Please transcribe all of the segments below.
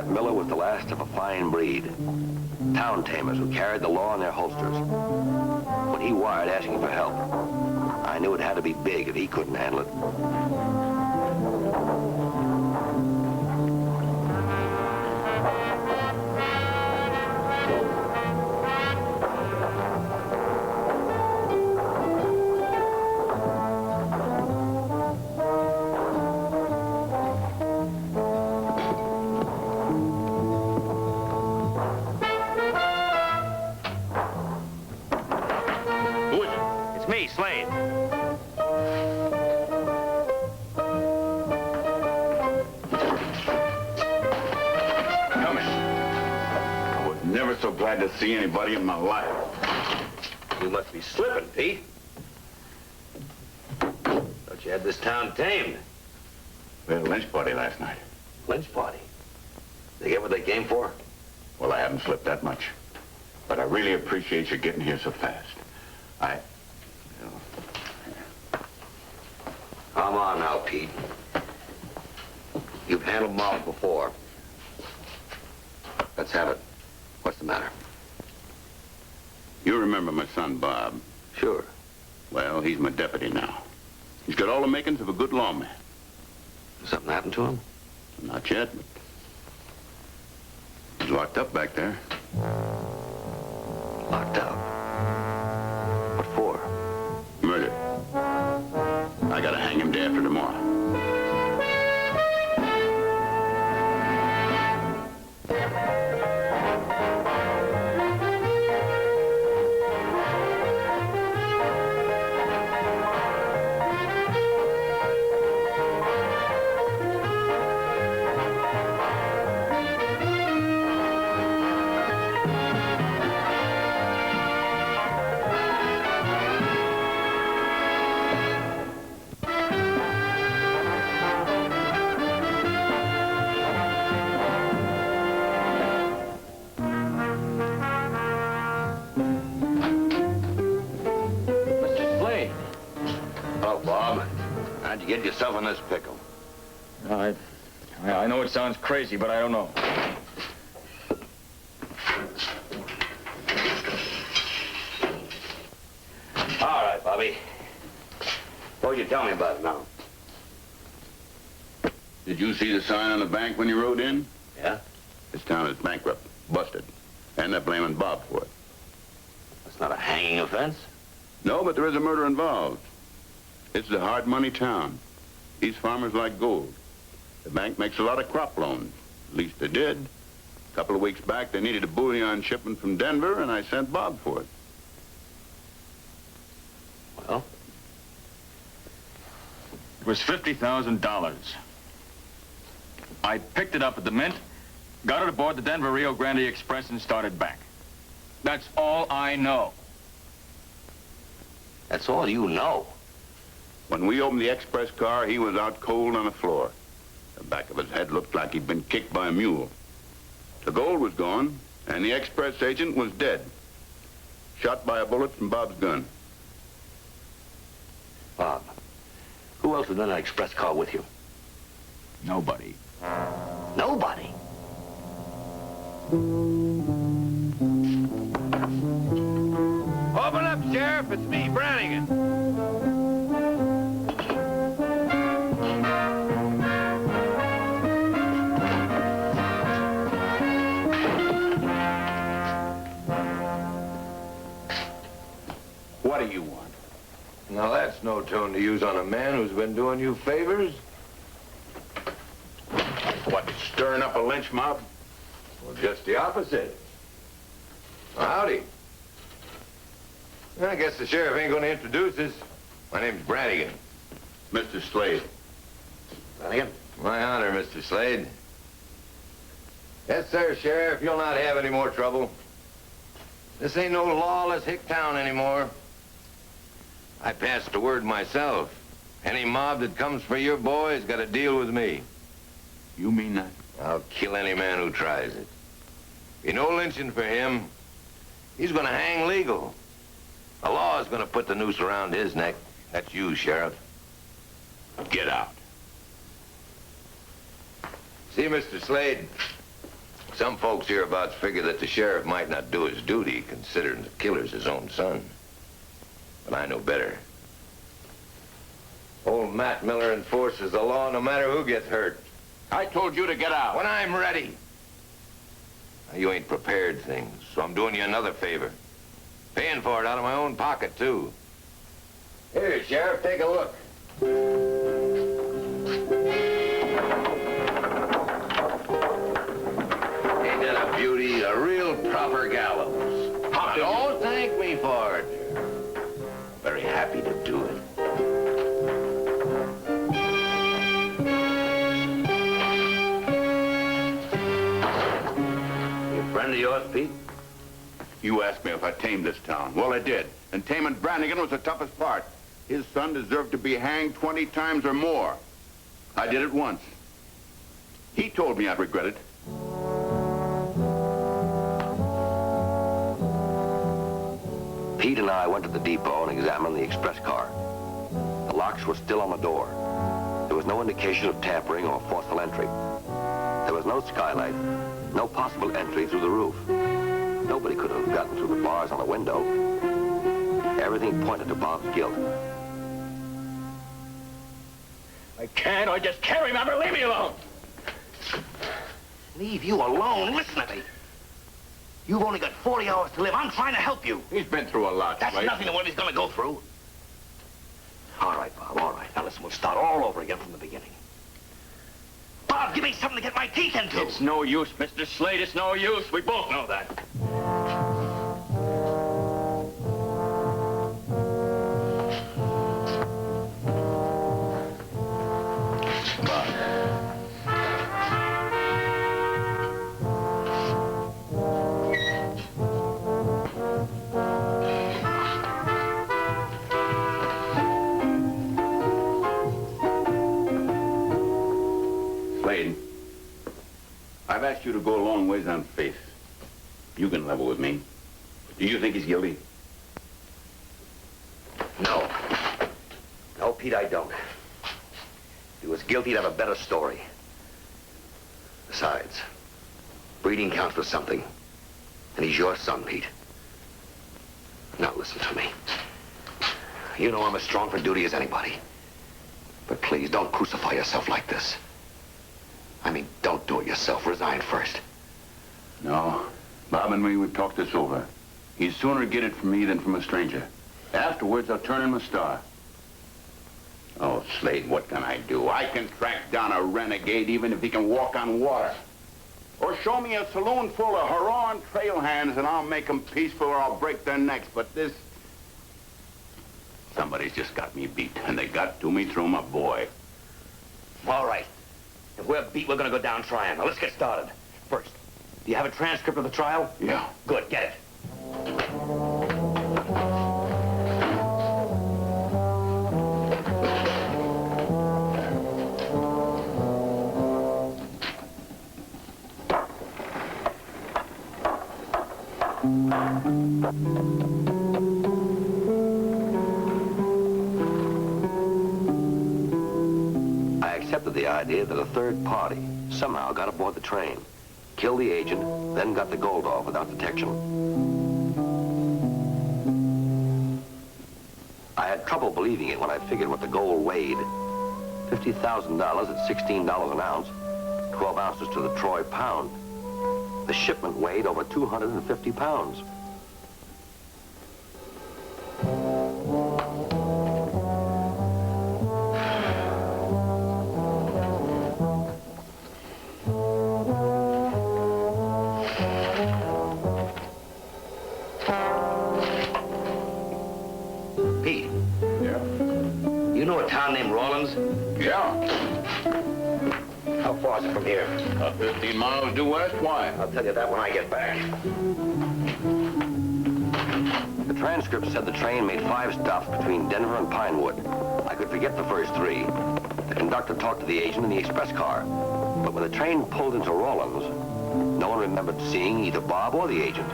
That Miller was the last of a fine breed. Town tamers who carried the law in their holsters. When he wired asking for help, I knew it had to be big if he couldn't handle it. Slade. Come in. I was never so glad to see anybody in my life. You must be slipping, Pete. Thought you had this town tamed. We had a lynch party last night. Lynch party? They get what they came for? Well, I haven't slipped that much. But I really appreciate you getting here so fast. Come on now, Pete. You've handled mobs before. Let's have it. What's the matter? You remember my son, Bob? Sure. Well, he's my deputy now. He's got all the makings of a good lawman. Something happened to him? Not yet, but he's locked up back there. Locked up? What for? Murder. I gotta hang him day after tomorrow. Get yourself in this pickle. I know it sounds crazy, but I don't know. All right, Bobby. What you tell me about it now? Did you see the sign on the bank when you rode in? Yeah? This town is bankrupt, busted, and they're blaming Bob for it. That's not a hanging offense. No, but there is a murder involved. This is a hard money town. These farmers like gold. The bank makes a lot of crop loans. At least they did. A couple of weeks back, they needed a bullion shipment from Denver, and I sent Bob for it. Well? It was $50,000. I picked it up at the mint, got it aboard the Denver Rio Grande Express, and started back. That's all I know. That's all you know? When we opened the express car, he was out cold on the floor. The back of his head looked like he'd been kicked by a mule. The gold was gone, and the express agent was dead. Shot by a bullet from Bob's gun. Bob, who else was in that express car with you? Nobody. Nobody? Open up, Sheriff. It's me, Brannigan. What do you want? Now, that's no tone to use on a man who's been doing you favors. What, stirring up a lynch mob? Well, just the opposite. Well, howdy. I guess the sheriff ain't going to introduce us. My name's Brannigan. Mr. Slade. Brannigan? My honor, Mr. Slade. Yes, sir, Sheriff. You'll not have any more trouble. This ain't no lawless hick town anymore. I passed the word myself. Any mob that comes for your boy's got to deal with me. You mean that? I'll kill any man who tries it. Be no lynching for him. He's going to hang legal. The law is going to put the noose around his neck. That's you, Sheriff. Get out. See, Mr. Slade, Some folks hereabouts figure that the sheriff might not do his duty, considering the killer's his own son. But I know better. Old Matt Miller enforces the law no matter who gets hurt. I told you to get out. When I'm ready. Now, you ain't prepared things, so I'm doing you another favor. Paying for it out of my own pocket, too. Here, Sheriff, take a look. Ain't that a beauty? A real proper gallows. Now, don't thank me for it. I'm very happy to do it. You a friend of yours, Pete? You asked me if I tamed this town. Well, I did. And taming Brannigan was the toughest part. His son deserved to be hanged 20 times or more. I did it once. He told me I'd regret it. Pete and I went to the depot and examined the express car. The locks were still on the door. There was no indication of tampering or forceful entry. There was no skylight, no possible entry through the roof. Nobody could have gotten through the bars on the window. Everything pointed to Bob's guilt. I can't. I just can't remember. Leave me alone. Leave you alone? Listen to me. You've only got 40 hours to live. I'm trying to help you. He's been through a lot, That's Slade. nothing to what he's going to go through. All right, Bob, all right. Now, listen, we'll start all over again from the beginning. Bob, give me something to get my teeth into. It's no use, Mr. Slade. It's no use. We both know that. Slade, I've asked you to go a long ways on faith. You can level with me. Do you think he's guilty? No. No, Pete, I don't. If he was guilty, he'd have a better story. Besides, breeding counts for something. And he's your son, Pete. Now, listen to me. You know I'm as strong for duty as anybody. But please, don't crucify yourself like this. I mean, don't do it yourself. Resign first. No. Bob and me, we've talked this over. He'd sooner get it from me than from a stranger. Afterwards, I'll turn him a star. Oh, Slade, what can I do? I can track down a renegade even if he can walk on water. Or show me a saloon full of Huron trail hands and I'll make them peaceful or I'll break their necks. But this... Somebody's just got me beat, and they got to me through my boy. All right. If we're beat, we're going to go down trying. Now, let's get started. First, do you have a transcript of the trial? Yeah. Good, get it. I accepted the idea that a third party somehow got aboard the train, killed the agent, then got the gold off without detection. I had trouble believing it when I figured what the gold weighed. $50,000 at $16 an ounce, 12 ounces to the Troy pound. The shipment weighed over 250 pounds. Pete, Yeah? you know a town named Rawlins? Yeah. How far is it from here? 15 miles due west. Why? I'll tell you that when I get back. The transcript said the train made 5 stops between Denver and Pinewood. I could forget the first 3. The conductor talked to the agent in the express car. But when the train pulled into Rawlins, no one remembered seeing either Bob or the agent.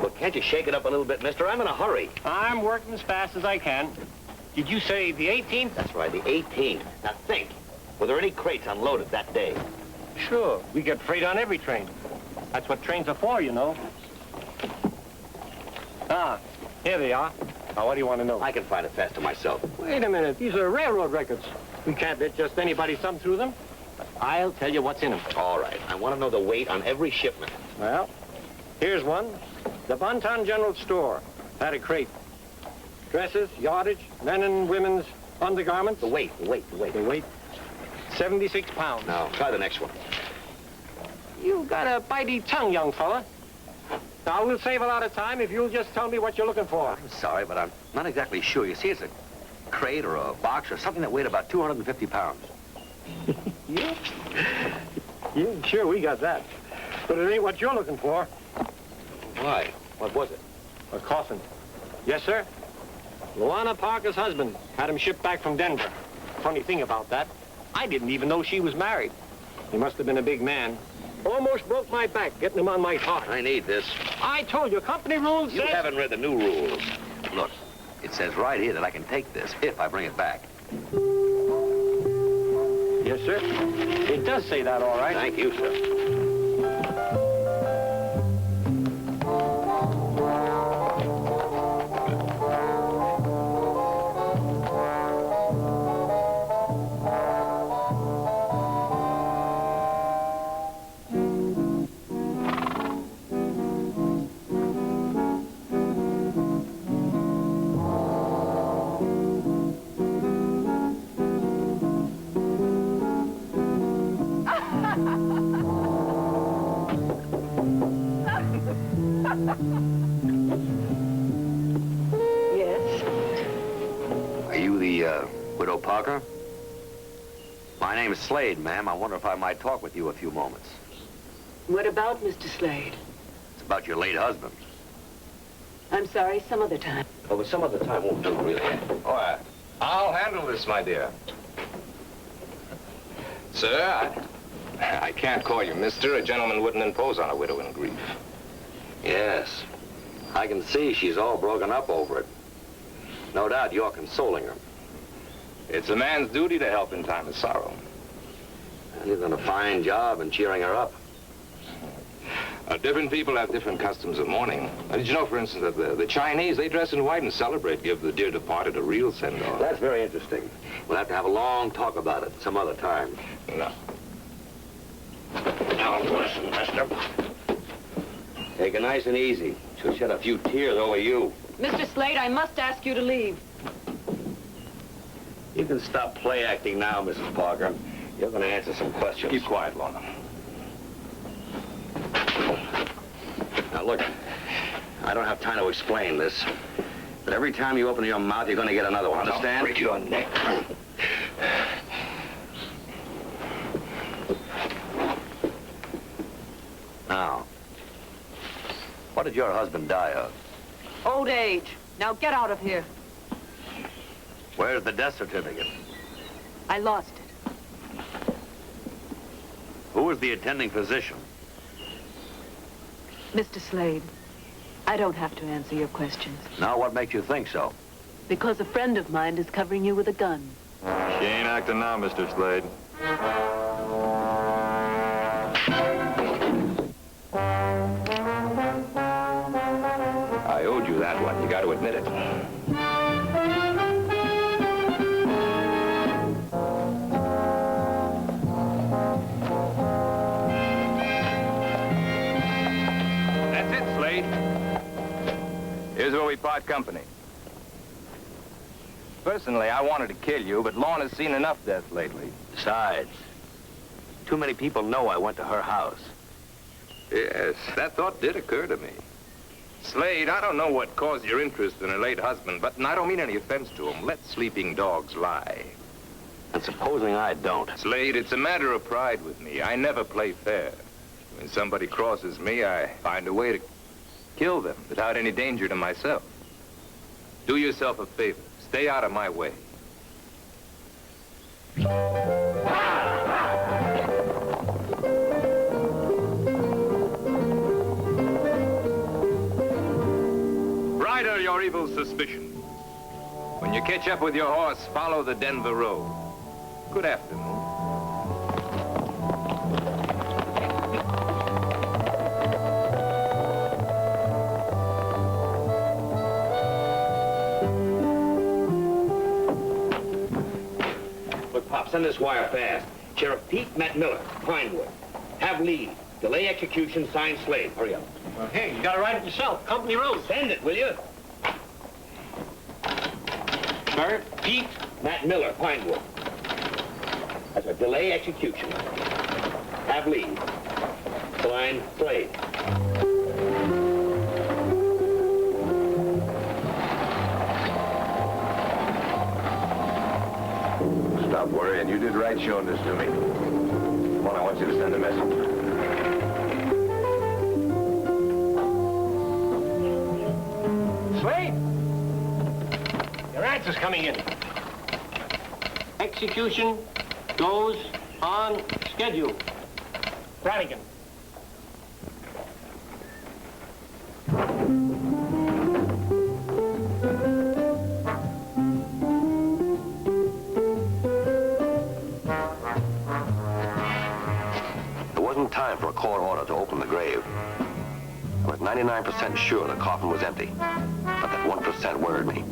Well, can't you shake it up a little bit, mister? I'm in a hurry. I'm working as fast as I can. Did you say the 18th? That's right, the 18th. Now think. We're Were there any crates unloaded that day? Sure, we get freight on every train. That's what trains are for, you know. Ah, here they are. Now, what do you want to know? I can find it faster myself. Wait a minute. These are railroad records. We can't let just anybody thumb through them. I'll tell you what's in them. All right. I want to know the weight on every shipment. Well, here's one. The Bonton General Store had a crate. Dresses, yardage, men and women's undergarments. The weight. The weight, 76 pounds. Now, try the next one. You've got a bitey tongue, young fella. Now, we'll save a lot of time if you'll just tell me what you're looking for. I'm sorry, but I'm not exactly sure. You see, it's a crate or a box or something that weighed about 250 pounds. Yeah? Yeah, sure, we got that. But it ain't what you're looking for. Why? What was it? A coffin. Yes, sir. Luana Parker's husband had him shipped back from Denver. Funny thing about that, I didn't even know she was married. He must have been a big man. Almost broke my back getting him on my cart. I need this. I told you, company rules You says... haven't read the new rules. Look, it says right here that I can take this if I bring it back. Yes, sir. It does say that, all right. Thank you, sir. Yes? Are you the, Widow Parker? My name is Slade, ma'am. I wonder if I might talk with you a few moments. What about Mr. Slade? It's about your late husband. I'm sorry, some other time. Oh, but some other time won't do, really. Oh, I'll handle this, my dear. Sir, I can't call you mister. A gentleman wouldn't impose on a widow in grief. Yes. I can see she's all broken up over it. No doubt you're consoling her. It's a man's duty to help in time of sorrow. And you've done a fine job in cheering her up. Different people have different customs of mourning. Did you know, for instance, that the Chinese, they dress in white and celebrate, give the dear departed a real send-off? That's very interesting. We'll have to have a long talk about it some other time. No. Now, listen, mister. Take it nice and easy. She'll shed a few tears over you. Mr. Slade, I must ask you to leave. You can stop play acting now, Mrs. Parker. You're going to answer some questions. Keep quiet, Lorna. Now, look, I don't have time to explain this, but every time you open your mouth, you're going to get another one. Understand? I'll break your neck. Now, what did your husband die of? Old age. Now get out of here. Where's the death certificate? I lost it. Who was the attending physician? Mr. Slade, I don't have to answer your questions. Now, what makes you think so? Because a friend of mine is covering you with a gun. She ain't acting now, Mr. Slade. I owed you that one. You got to admit it. That's it, Slade. Here's where we part company. Personally, I wanted to kill you, but Lorna's seen enough death lately. Besides, too many people know I went to her house. Yes, that thought did occur to me. Slade, I don't know what caused your interest in her late husband, but I don't mean any offense to him. Let sleeping dogs lie. And supposing I don't? Slade, it's a matter of pride with me. I never play fair. When somebody crosses me, I find a way to kill them without any danger to myself. Do yourself a favor. Stay out of my way. Bridle your evil suspicion. When you catch up with your horse, follow the Denver road. Good afternoon. send this wire fast. Sheriff Pete Matt Miller, Pinewood. Have lead. Delay execution, sign Slade. Hurry up. Well, hey, you gotta write it yourself. Company road. Send it, will you? Sheriff Pete. Matt Miller, Pinewood. That's a delay execution. Have lead. Sign Slade. Stop worrying. You did right showing this to me. Come on, I want you to send a message. Slade! Your answer's coming in. Execution goes on schedule. Brannigan. There wasn't time for a court order to open the grave. I was 99% sure the coffin was empty, but that 1% worried me.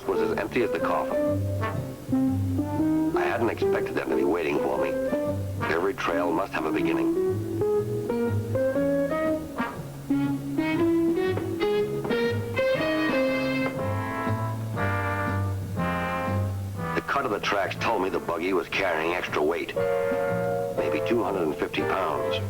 Was as empty as the coffin. I hadn't expected them to be waiting for me. Every trail must have a beginning. The cut of the tracks told me the buggy was carrying extra weight, maybe 250 pounds.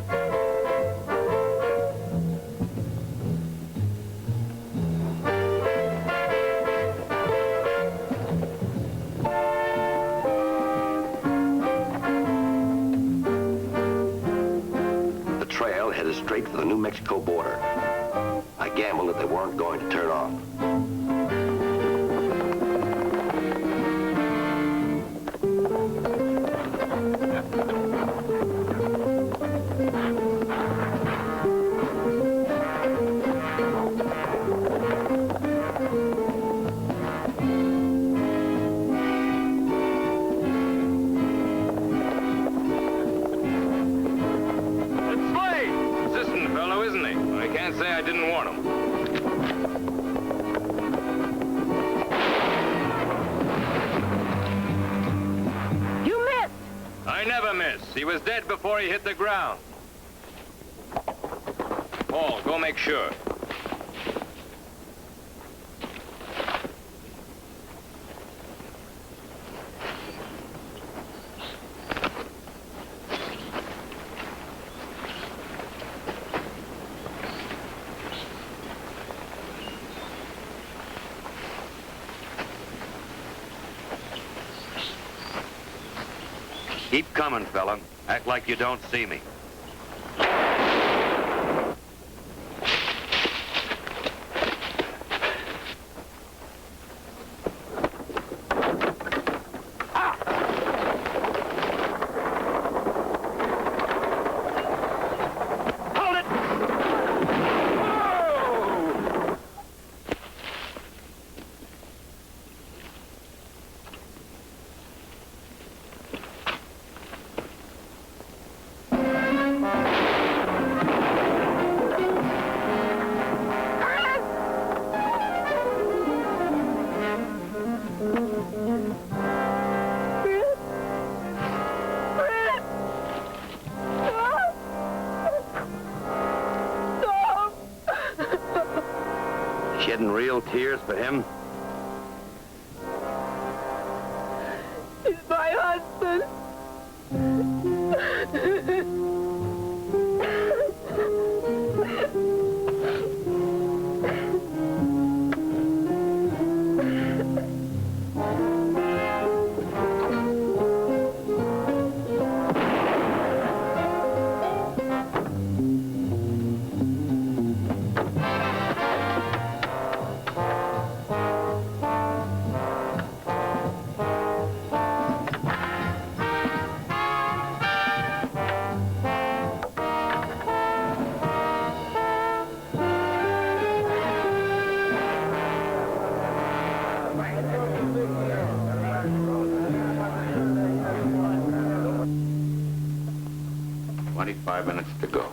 Straight for the New Mexico border. I gambled that they weren't going to turn off. I didn't warn him. You missed! I never miss. He was dead before he hit the ground. Paul, go make sure. Keep coming, fella. Act like you don't see me. Shedding real tears for him? He's my husband. 25 minutes to go.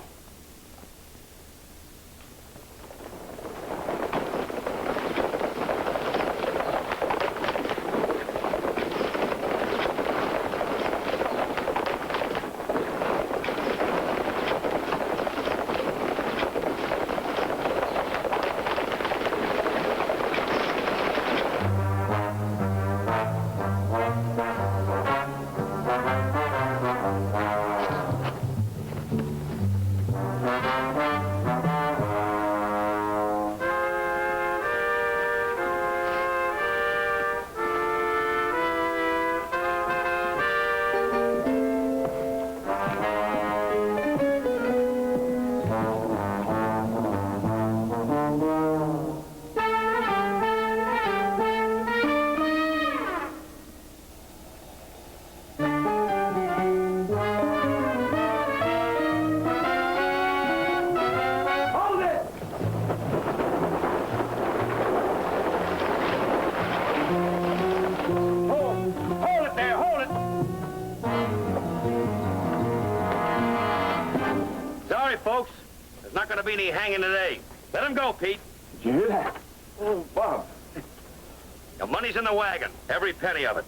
Folks, there's not going to be any hanging today. Let him go, Pete. Did you hear that? Oh, Bob. The money's in the wagon, every penny of it.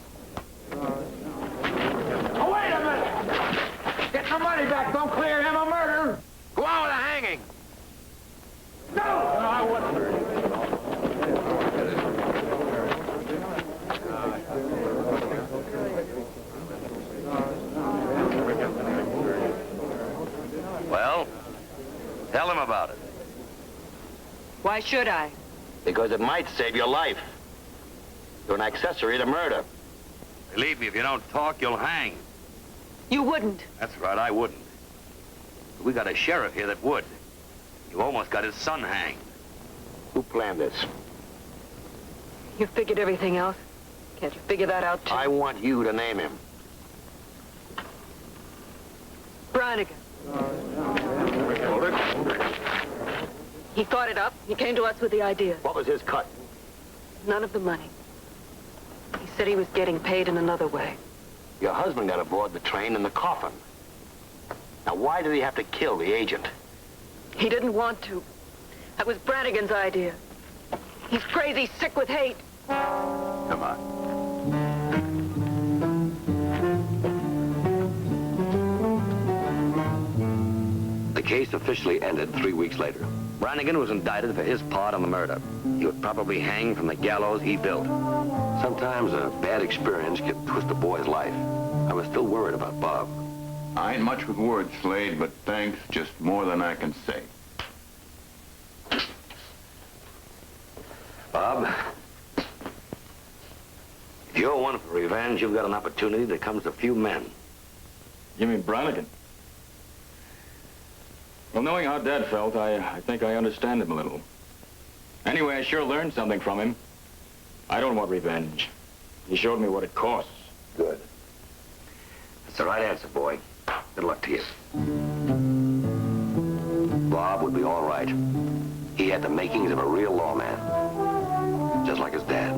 Oh, wait a minute! Get the money back. Don't clear him of murder. Go on with the hanging. No! I wouldn't. Well, tell him about it. Why should I? Because it might save your life. You're an accessory to murder. Believe me, if you don't talk, you'll hang. You wouldn't. That's right, I wouldn't. But we got a sheriff here that would. You almost got his son hanged. Who planned this? You figured everything out? Can't you figure that out, too? I want you to name him. Brannigan. He thought it up. He came to us with the idea. What was his cut? None of the money. He said he was getting paid in another way. Your husband got aboard the train in the coffin. Now, why did he have to kill the agent? He didn't want to. That was Brannigan's idea. He's crazy, sick with hate. Come on. The case officially ended 3 weeks later. Brannigan was indicted for his part in the murder. He would probably hang from the gallows he built. Sometimes a bad experience can twist a boy's life. I was still worried about Bob. I ain't much with words, Slade, but thanks, just more than I can say. Bob, if you're one for revenge, you've got an opportunity that comes to few men. You mean Brannigan? Well, knowing how Dad felt, I think I understand him a little. Anyway, I sure learned something from him. I don't want revenge. He showed me what it costs. Good. That's the right answer, boy. Good luck to you. Bob would be all right. He had the makings of a real lawman, just like his dad.